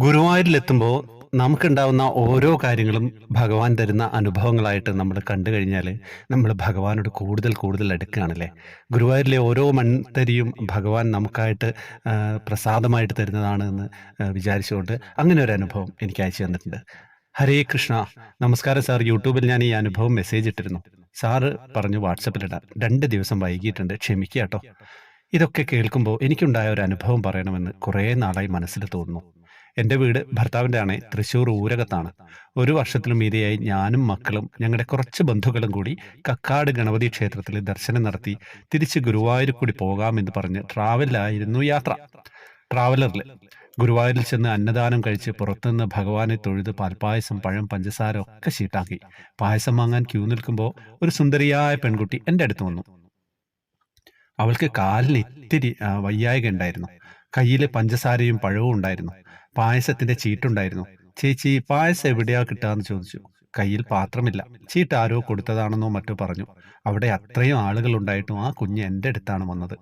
ഗുരുവായൂരിലെത്തുമ്പോൾ നമുക്കുണ്ടാവുന്ന ഓരോ കാര്യങ്ങളും ഭഗവാൻ തരുന്ന അനുഭവങ്ങളായിട്ട് നമ്മൾ കണ്ടു കഴിഞ്ഞാൽ നമ്മൾ ഭഗവാനോട് കൂടുതൽ കൂടുതൽ അടുക്കുകയാണല്ലേ. ഗുരുവായൂരിലെ ഓരോ മൺതരിയും ഭഗവാൻ നമുക്കായിട്ട് പ്രസാദമായിട്ട് തരുന്നതാണ് എന്ന് വിചാരിച്ചുകൊണ്ട് അങ്ങനെ ഒരു അനുഭവം എനിക്ക് അയച്ചു തന്നിട്ടുണ്ട്. ഹരേ കൃഷ്ണ. നമസ്കാരം സാർ. യൂട്യൂബിൽ ഞാൻ ഈ അനുഭവം മെസ്സേജ് ഇട്ടിരുന്നു. സാറ് പറഞ്ഞു വാട്സപ്പിലിടാൻ. 2 ദിവസം വൈകിയിട്ടുണ്ട്, ക്ഷമിക്കുക കേട്ടോ. ഇതൊക്കെ കേൾക്കുമ്പോൾ എനിക്കുണ്ടായ ഒരു അനുഭവം പറയണമെന്ന് കുറേ നാളായി മനസ്സിൽ തോന്നുന്നു. എൻ്റെ വീട് ഭർത്താവിൻ്റെ ആണേ തൃശ്ശൂർ ഊരകത്താണ്. ഒരു വർഷത്തിലും മീതെയായി ഞാനും മക്കളും ഞങ്ങളുടെ കുറച്ച് ബന്ധുക്കളും കൂടി കക്കാട് ഗണപതി ക്ഷേത്രത്തിൽ ദർശനം നടത്തി തിരിച്ച് ഗുരുവായൂർ കൂടി പോകാമെന്ന് പറഞ്ഞ് ട്രാവലിലായിരുന്നു യാത്ര. ട്രാവലറിൽ ഗുരുവായൂരിൽ ചെന്ന് അന്നദാനം കഴിച്ച് പുറത്തുനിന്ന് ഭഗവാനെ തൊഴുത് പാൽപ്പായസം, പഴം, പഞ്ചസാര ഒക്കെ ഷീട്ടാക്കി. പായസം വാങ്ങാൻ ക്യൂ നിൽക്കുമ്പോൾ ഒരു സുന്ദരിയായ പെൺകുട്ടി എൻ്റെ അടുത്ത് വന്നു. അവൾക്ക് കാലിന് ഇത്തിരി വയ്യായിക ഉണ്ടായിരുന്നു. കയ്യിൽ പഞ്ചസാരയും പഴവും ഉണ്ടായിരുന്നു. പായസത്തിന്റെ ചീട്ടുണ്ടായിരുന്നു. ചേച്ചി, പായസം എവിടെയാ കിട്ടാന്ന് ചോദിച്ചു. കയ്യിൽ പാത്രമില്ല. ചീട്ട് ആരോ കൊടുത്തതാണെന്നോ മറ്റോ പറഞ്ഞു. അവിടെ അത്രയും ആളുകൾ ഉണ്ടായിട്ടും ആ കുഞ്ഞ് എൻ്റെ അടുത്താണ് വന്നത്.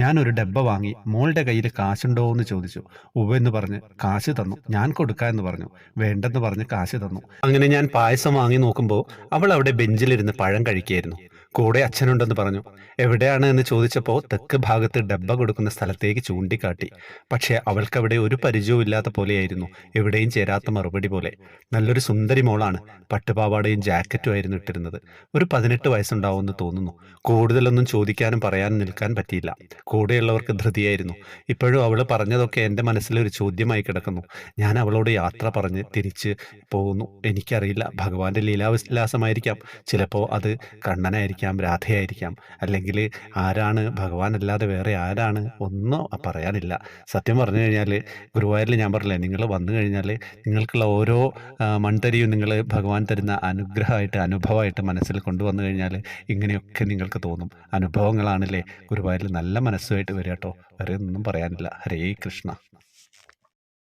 ഞാൻ ഒരു ഡബ്ബ വാങ്ങി മോളുടെ കയ്യിൽ കാശുണ്ടോ എന്ന് ചോദിച്ചു. ഉവ്വെന്ന് പറഞ്ഞ് കാശ് തന്നു. ഞാൻ കൊടുക്കാ എന്ന് പറഞ്ഞു. വേണ്ടെന്ന് പറഞ്ഞ് കാശ് തന്നു. അങ്ങനെ ഞാൻ പായസം വാങ്ങി നോക്കുമ്പോൾ അവൾ അവിടെ ബെഞ്ചിലിരുന്ന് പഴം കഴിക്കുകയായിരുന്നു. കൂടെ അച്ഛനുണ്ടെന്ന് പറഞ്ഞു. എവിടെയാണ് എന്ന് ചോദിച്ചപ്പോൾ തെക്ക് ഭാഗത്ത് ഡബ്ബ കൊടുക്കുന്ന സ്ഥലത്തേക്ക് ചൂണ്ടിക്കാട്ടി. പക്ഷേ അവൾക്കവിടെ ഒരു പരിചയവും ഇല്ലാത്ത പോലെയായിരുന്നു. എവിടെയും ചേരാത്ത മറുപടി പോലെ. നല്ലൊരു സുന്ദരി മോളാണ്. പട്ടുപാവാടയും ജാക്കറ്റും ആയിരുന്നു ഇട്ടിരുന്നത്. ഒരു 18 വയസ്സുണ്ടാവുമെന്ന് തോന്നുന്നു. കൂടുതലൊന്നും ചോദിക്കാനും പറയാനും നിൽക്കാൻ പറ്റിയില്ല. കൂടെയുള്ളവർക്ക് ധൃതിയായിരുന്നു. ഇപ്പോഴും അവൾ പറഞ്ഞതൊക്കെ എൻ്റെ മനസ്സിലൊരു ചോദ്യമായി കിടക്കുന്നു. ഞാൻ അവളോട് യാത്ര പറഞ്ഞ് തിരിച്ച് പോകുന്നു. എനിക്കറിയില്ല, ഭഗവാന്റെ ലീലാവിലാസമായിരിക്കാം. ചിലപ്പോൾ അത് കണ്ണനായിരിക്കാം, രാധയായിരിക്കാം, അല്ലെങ്കിൽ ആരാണ് ഭഗവാൻ അല്ലാതെ വേറെ ആരാണ്, ഒന്നും പറയാനില്ല. സത്യം പറഞ്ഞു കഴിഞ്ഞാൽ ഗുരുവായൂരിൽ ഞാൻ പറഞ്ഞില്ലേ, നിങ്ങൾ വന്നു കഴിഞ്ഞാൽ നിങ്ങൾക്കുള്ള ഓരോ മൺതരിയും നിങ്ങൾ ഭഗവാൻ തരുന്ന അനുഗ്രഹമായിട്ട്, അനുഭവമായിട്ട് മനസ്സിൽ കൊണ്ടുവന്നു കഴിഞ്ഞാൽ ഇങ്ങനെയൊക്കെ നിങ്ങൾക്ക് തോന്നും. അനുഭവങ്ങളാണല്ലേ ഗുരുവായൂരിൽ. നല്ല മനസ്സുമായിട്ട് വരിക കേട്ടോ. വേറെ ഒന്നും പറയാനില്ല. ഹരേ കൃഷ്ണ.